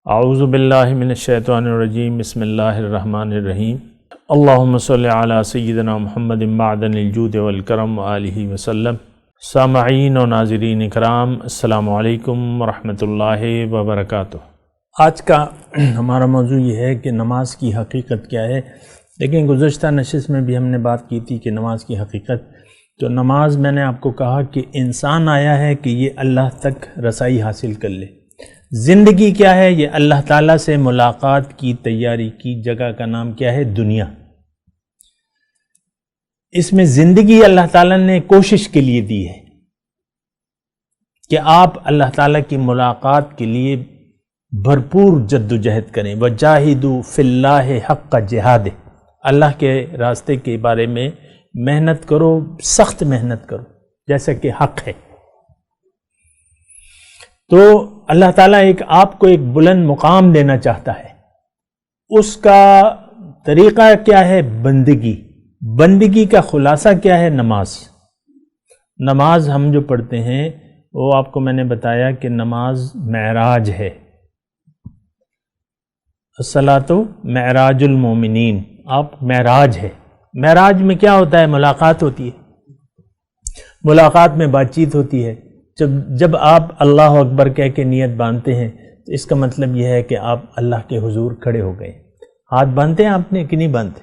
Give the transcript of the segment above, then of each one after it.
اعوذ باللہ من الشیطان الرجیم بسم اللہ الرحمن الرحیم اللہم صلی علی سیدنا محمد معدن الجود والکرم وآلہ وسلم۔ سامعین و ناظرین اکرام، السلام علیکم ورحمۃ اللہ وبرکاتہ۔ آج کا ہمارا موضوع یہ ہے کہ نماز کی حقیقت کیا ہے۔ لیکن گزشتہ نشست میں بھی ہم نے بات کی تھی کہ نماز کی حقیقت، تو نماز میں نے آپ کو کہا کہ انسان آیا ہے کہ یہ اللہ تک رسائی حاصل کر لے۔ زندگی کیا ہے؟ یہ اللہ تعالیٰ سے ملاقات کی تیاری کی جگہ کا نام کیا ہے؟ دنیا۔ اس میں زندگی اللہ تعالیٰ نے کوشش کے لیے دی ہے کہ آپ اللہ تعالیٰ کی ملاقات کے لیے بھرپور جد و جہد کریں۔ وَجَاهِدُوا فِي اللَّهِ حَقَّ جِهَادِهِ، اللہ کے راستے کے بارے میں محنت کرو، سخت محنت کرو جیسا کہ حق ہے۔ تو اللہ تعالیٰ آپ کو ایک بلند مقام دینا چاہتا ہے۔ اس کا طریقہ کیا ہے؟ بندگی۔ بندگی کا خلاصہ کیا ہے؟ نماز۔ نماز ہم جو پڑھتے ہیں وہ آپ کو میں نے بتایا کہ نماز معراج ہے۔ الصلاۃ معراج المومنین، آپ معراج ہے۔ معراج میں کیا ہوتا ہے؟ ملاقات ہوتی ہے۔ ملاقات میں بات چیت ہوتی ہے۔ جب آپ اللہ اکبر کہہ کے نیت باندھتے ہیں تو اس کا مطلب یہ ہے کہ آپ اللہ کے حضور کھڑے ہو گئے۔ ہاتھ باندھتے ہیں آپ نے کہ نہیں باندھتے؟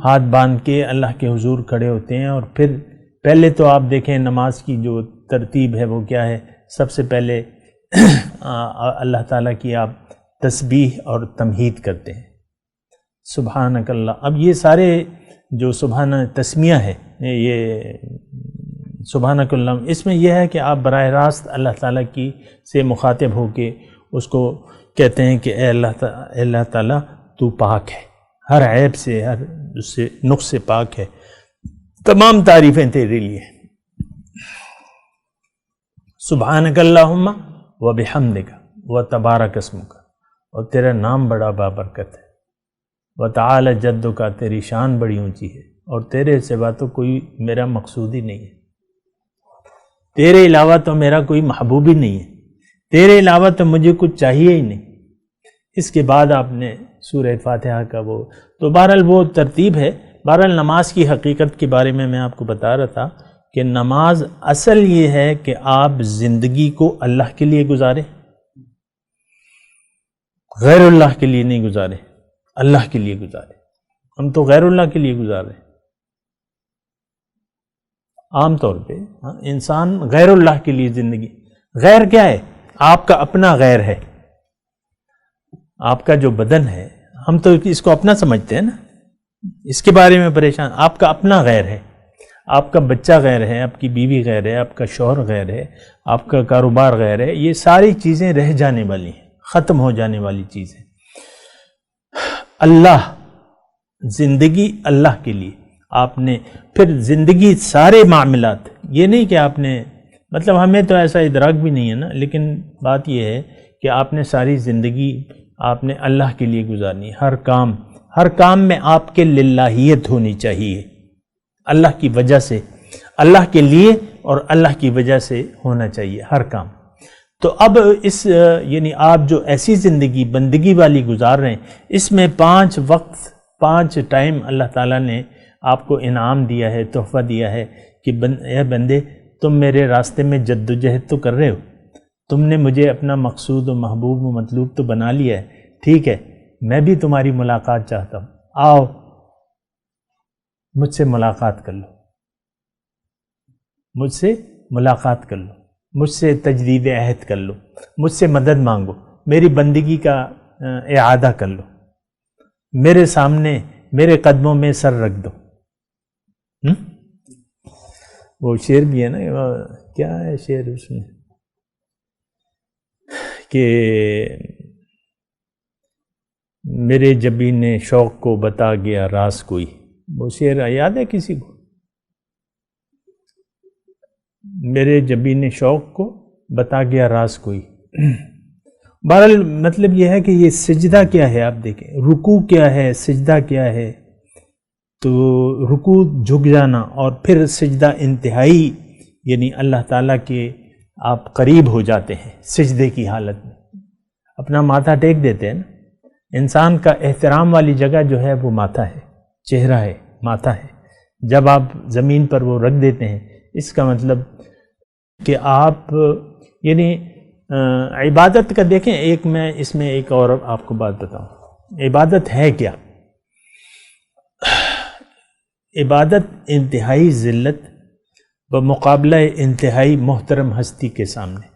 ہاتھ باندھ کے اللہ کے حضور کھڑے ہوتے ہیں، اور پھر پہلے تو آپ دیکھیں نماز کی جو ترتیب ہے وہ کیا ہے۔ سب سے پہلے اللہ تعالیٰ کی آپ تسبیح اور تمہید کرتے ہیں، سبحانک اللہ۔ اب یہ سارے جو سبحان تسمیہ ہے، یہ سبحانک اللہ، اس میں یہ ہے کہ آپ براہ راست اللہ تعالیٰ کی سے مخاطب ہو کے اس کو کہتے ہیں کہ اے اللہ تعالیٰ تو پاک ہے، ہر عیب سے، ہر اس سے نقص سے پاک ہے، تمام تعریفیں تیرے لیے۔ سبحانک اللہم و بحمدک و تبارک اسمک، اور تیرا نام بڑا بابرکت ہے۔ و تعالی جدک، تیری شان بڑی اونچی ہے، اور تیرے سوا تو کوئی میرا مقصود ہی نہیں ہے، تیرے علاوہ تو میرا کوئی محبوب ہی نہیں ہے، تیرے علاوہ تو مجھے کچھ چاہیے ہی نہیں۔ اس کے بعد آپ نے سورہ فاتحہ کا تو بہرحال وہ ترتیب ہے۔ بہرحال نماز کی حقیقت کے بارے میں آپ کو بتا رہا تھا کہ نماز اصل یہ ہے کہ آپ زندگی کو اللہ کے لیے گزاریں، غیر اللہ کے لیے نہیں گزاریں، اللہ کے لیے گزاریں۔ ہم تو غیر اللہ کے لیے گزار رہے ہیں عام طور پہ۔ انسان غیر اللہ کے لیے زندگی، غیر کیا ہے؟ آپ کا اپنا غیر ہے۔ آپ کا جو بدن ہے، ہم تو اس کو اپنا سمجھتے ہیں نا، اس کے بارے میں پریشان۔ آپ کا اپنا غیر ہے، آپ کا بچہ غیر ہے، آپ کی بیوی غیر ہے، آپ کا شوہر غیر ہے، آپ کا کاروبار غیر ہے۔ یہ ساری چیزیں رہ جانے والی ہیں، ختم ہو جانے والی چیزیں۔ اللہ، زندگی اللہ کے لیے آپ نے، پھر زندگی سارے معاملات، یہ نہیں کہ آپ نے، مطلب ہمیں تو ایسا ادراک بھی نہیں ہے نا، لیکن بات یہ ہے کہ آپ نے ساری زندگی آپ نے اللہ کے لیے گزارنی۔ ہر کام میں آپ کے للہیت ہونی چاہیے، اللہ کی وجہ سے، اللہ کے لیے اور اللہ کی وجہ سے ہونا چاہیے ہر کام۔ تو اب یعنی آپ جو ایسی زندگی بندگی والی گزار رہے ہیں، اس میں 5 وقت 5 ٹائم اللہ تعالیٰ نے آپ کو انعام دیا ہے، تحفہ دیا ہے کہ اے بندے، تم میرے راستے میں جد و جہد تو کر رہے ہو، تم نے مجھے اپنا مقصود و محبوب و مطلوب تو بنا لیا ہے، ٹھیک ہے، میں بھی تمہاری ملاقات چاہتا ہوں، آؤ مجھ سے ملاقات کر لو، مجھ سے ملاقات کر لو، مجھ سے تجدید عہد کر لو، مجھ سے مدد مانگو، میری بندگی کا اعادہ کر لو، میرے سامنے میرے قدموں میں سر رکھ دو۔ وہ شعر بھی ہے نا، کیا ہے شعر اس میں کہ میرے جبین شوق کو بتا گیا راز کوئی، وہ شعر یاد ہے کسی کو؟ میرے جبین شوق کو بتا گیا راز کوئی۔ بہرحال مطلب یہ ہے کہ یہ سجدہ کیا ہے، آپ دیکھیں رکوع کیا ہے، سجدہ کیا ہے۔ تو رکوع جھک جانا، اور پھر سجدہ انتہائی، یعنی اللہ تعالیٰ کے آپ قریب ہو جاتے ہیں سجدے کی حالت میں۔ اپنا ماتھا ٹیک دیتے ہیں نا. انسان کا احترام والی جگہ جو ہے وہ ماتھا ہے، چہرہ ہے، ماتھا ہے. جب آپ زمین پر وہ رکھ دیتے ہیں، اس کا مطلب کہ آپ یعنی عبادت کا دیکھیں. ایک میں اس میں ایک اور آپ کو بات بتاؤں، عبادت ہے کیا؟ عبادت انتہائی ذلت بمقابلہ انتہائی محترم ہستی کے سامنے،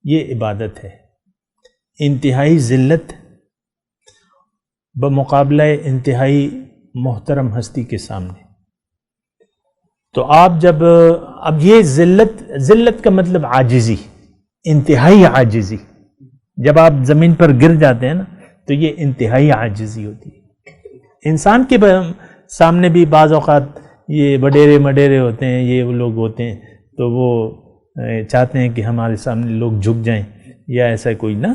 یہ عبادت ہے. انتہائی ذلت بمقابلہ انتہائی محترم ہستی کے سامنے. تو آپ جب اب یہ ذلت کا مطلب عاجزی، انتہائی عاجزی. جب آپ زمین پر گر جاتے ہیں نا تو یہ انتہائی عاجزی ہوتی ہے. انسان کے سامنے بھی بعض اوقات یہ وڈیرے ہوتے ہیں، یہ وہ لوگ ہوتے ہیں تو وہ چاہتے ہیں کہ ہمارے سامنے لوگ جھک جائیں یا ایسا کوئی نہ.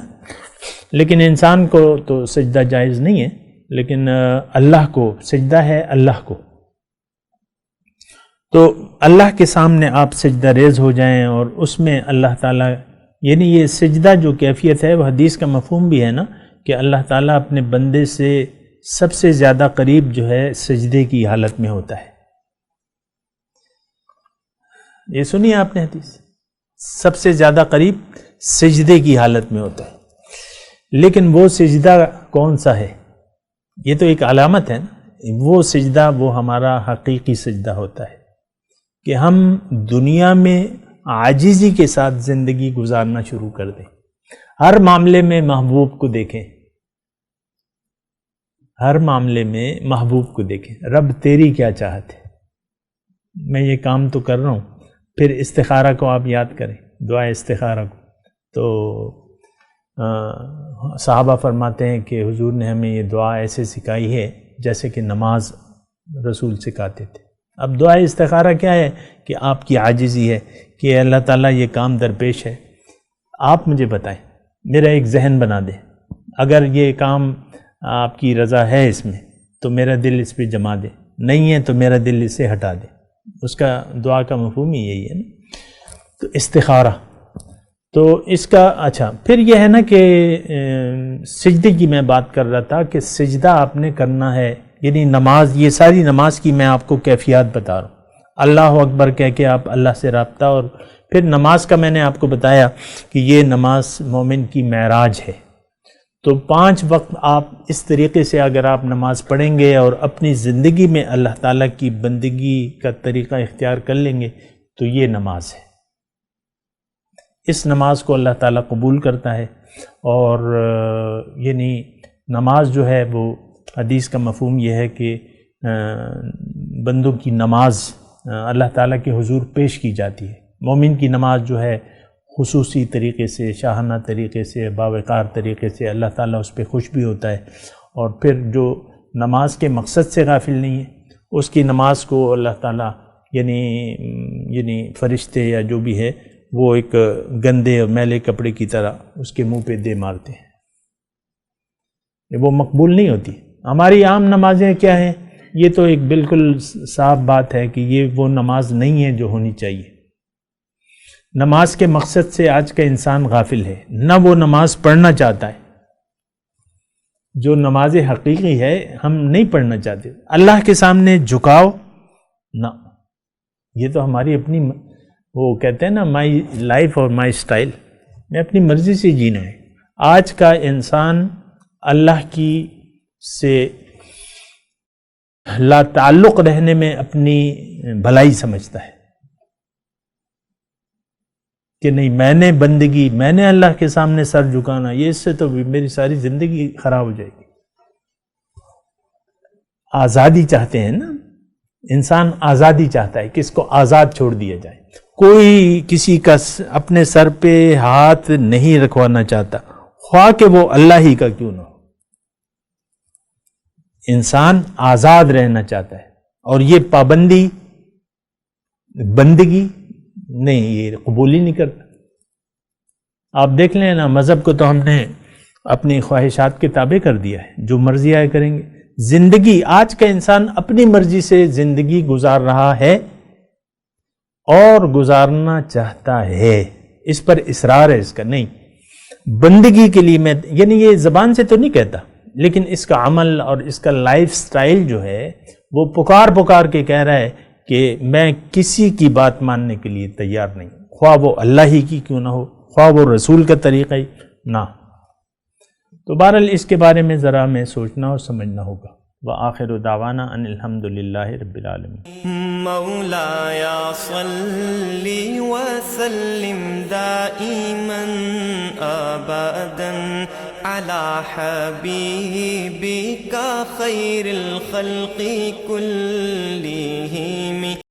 لیکن انسان کو تو سجدہ جائز نہیں ہے، لیکن اللہ کو سجدہ ہے، اللہ کو. تو اللہ کے سامنے آپ سجدہ ریز ہو جائیں اور اس میں اللہ تعالیٰ، یعنی یہ سجدہ جو کیفیت ہے وہ حدیث کا مفہوم بھی ہے نا کہ اللہ تعالیٰ اپنے بندے سے سب سے زیادہ قریب جو ہے سجدے کی حالت میں ہوتا ہے. یہ سنی آپ نے حدیث، سب سے زیادہ قریب سجدے کی حالت میں ہوتا ہے. لیکن وہ سجدہ کون سا ہے؟ یہ تو ایک علامت ہے نا. وہ سجدہ وہ ہمارا حقیقی سجدہ ہوتا ہے کہ ہم دنیا میں عاجزی کے ساتھ زندگی گزارنا شروع کر دیں. ہر معاملے میں محبوب کو دیکھیں، ہر معاملے میں محبوب کو دیکھیں. رب تیری کیا چاہت ہے، میں یہ کام تو کر رہا ہوں. پھر استخارہ کو آپ یاد کریں، دعا استخارہ کو. تو صحابہ فرماتے ہیں کہ حضور نے ہمیں یہ دعا ایسے سکھائی ہے جیسے کہ نماز رسول سکھاتے تھے. اب دعا استخارہ کیا ہے کہ آپ کی عاجزی ہے کہ اللہ تعالیٰ یہ کام درپیش ہے، آپ مجھے بتائیں، میرا ایک ذہن بنا دیں. اگر یہ کام آپ کی رضا ہے اس میں تو میرا دل اس پہ جما دے، نہیں ہے تو میرا دل اسے ہٹا دے. اس کا دعا کا مفہوم ہی یہی ہے نا. تو استخارہ تو اس کا اچھا پھر یہ ہے نا کہ سجدے کی میں بات کر رہا تھا کہ سجدہ آپ نے کرنا ہے، یعنی نماز، یہ ساری نماز کی میں آپ کو کیفیات بتا رہا ہوں. اللہ اکبر کہہ کے آپ اللہ سے رابطہ، اور پھر نماز کا میں نے آپ کو بتایا کہ یہ نماز مومن کی معراج ہے. تو 5 وقت آپ اس طریقے سے اگر آپ نماز پڑھیں گے اور اپنی زندگی میں اللہ تعالیٰ کی بندگی کا طریقہ اختیار کر لیں گے تو یہ نماز ہے. اس نماز کو اللہ تعالیٰ قبول کرتا ہے. اور یعنی نماز جو ہے وہ حدیث کا مفہوم یہ ہے کہ بندوں کی نماز اللہ تعالیٰ کے حضور پیش کی جاتی ہے. مومن کی نماز جو ہے خصوصی طریقے سے، شاہانہ طریقے سے، باوقار طریقے سے اللہ تعالیٰ اس پہ خوش بھی ہوتا ہے. اور پھر جو نماز کے مقصد سے غافل نہیں ہے اس کی نماز کو اللہ تعالیٰ یعنی فرشتے یا جو بھی ہے وہ ایک گندے اور میلے کپڑے کی طرح اس کے منہ پہ دے مارتے ہیں، وہ مقبول نہیں ہوتی. ہماری عام نمازیں کیا ہیں؟ یہ تو ایک بالکل صاف بات ہے کہ یہ وہ نماز نہیں ہے جو ہونی چاہیے. نماز کے مقصد سے آج کا انسان غافل ہے، نہ وہ نماز پڑھنا چاہتا ہے. جو نماز حقیقی ہے ہم نہیں پڑھنا چاہتے. اللہ کے سامنے جھکاؤ نہ، یہ تو ہماری اپنی، وہ کہتے ہیں نا مائی لائف اور مائی سٹائل، میں اپنی مرضی سے جینا ہے. آج کا انسان اللہ کی سے لا تعلق رہنے میں اپنی بھلائی سمجھتا ہے کہ نہیں میں نے بندگی، میں نے اللہ کے سامنے سر جھکانا، یہ اس سے تو میری ساری زندگی خراب ہو جائے گی. آزادی چاہتے ہیں نا انسان، آزادی چاہتا ہے کہ اس کو آزاد چھوڑ دیا جائے. کوئی کسی کا اپنے سر پہ ہاتھ نہیں رکھوانا چاہتا، خواہ کہ وہ اللہ ہی کا کیوں نہ ہو. انسان آزاد رہنا چاہتا ہے، اور یہ پابندی، بندگی نہیں، یہ قبول ہی نہیں کرتا. آپ دیکھ لیں نا، مذہب کو تو ہم نے اپنی خواہشات کے تابع کر دیا ہے، جو مرضی آئے کریں گے. زندگی، آج کا انسان اپنی مرضی سے زندگی گزار رہا ہے اور گزارنا چاہتا ہے، اس پر اصرار ہے اس کا. نہیں، بندگی کے لیے میں، یعنی یہ زبان سے تو نہیں کہتا، لیکن اس کا عمل اور اس کا لائف سٹائل جو ہے وہ پکار کے کہہ رہا ہے کہ میں کسی کی بات ماننے کے لیے تیار نہیں، خواہ وہ اللہ ہی کی کیوں نہ ہو، خواہ وہ رسول کا طریقہ ہی نہ۔ تو بہرحال اس کے بارے میں ذرا ہمیں سوچنا اور سمجھنا ہوگا۔ وآخر دعوانا ان الحمدللہ رب العالمین۔ مولاي صل وسلم دائما ابدا على حبيبك خير الخلق كلهم